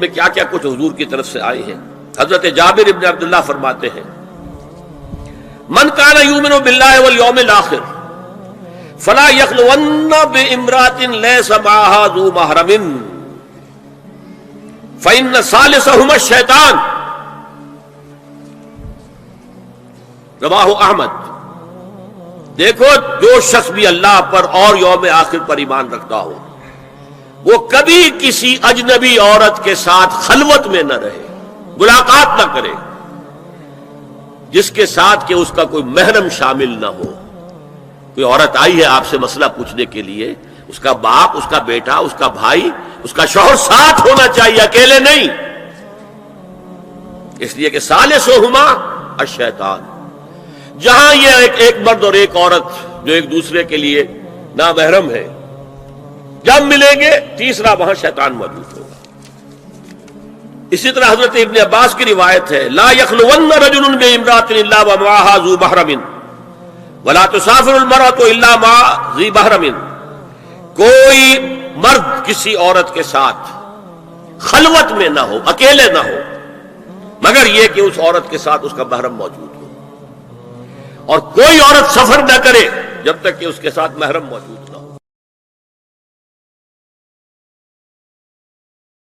میں کیا کیا کچھ حضور کی طرف سے آئے ہیں۔ حضرت جابر ابن عبداللہ فرماتے ہیں من کان یؤمن باللہ والیوم الآخر فلا یخلون بامرأۃ لیس معها ذو محرم فإن ثالثہما الشیطان، رواہ احمد۔ دیکھو، جو شخص بھی اللہ پر اور یوم آخر پر ایمان رکھتا ہو وہ کبھی کسی اجنبی عورت کے ساتھ خلوت میں نہ رہے، ملاقات نہ کرے جس کے ساتھ کہ اس کا کوئی محرم شامل نہ ہو۔ کوئی عورت آئی ہے آپ سے مسئلہ پوچھنے کے لیے، اس کا باپ، اس کا بیٹا، اس کا بھائی، اس کا شوہر ساتھ ہونا چاہیے، اکیلے نہیں، اس لیے کہ ثالثہما الشیطان۔ جہاں یہ ایک مرد اور ایک عورت جو ایک دوسرے کے لیے نامحرم ہے، جب ملیں گے تیسرا وہاں شیطان موجود ہوگا۔ اسی طرح حضرت ابن عباس کی روایت ہے لا یخلون رجل بامرأۃ الا ومعها ذو محرم ولا تسافر المرأة الا مع ذی محرم۔ کوئی مرد کسی عورت کے ساتھ خلوت میں نہ ہو، اکیلے نہ ہو، مگر یہ کہ اس عورت کے ساتھ اس کا محرم موجود ہو، اور کوئی عورت سفر نہ کرے جب تک کہ اس کے ساتھ محرم موجود ہو۔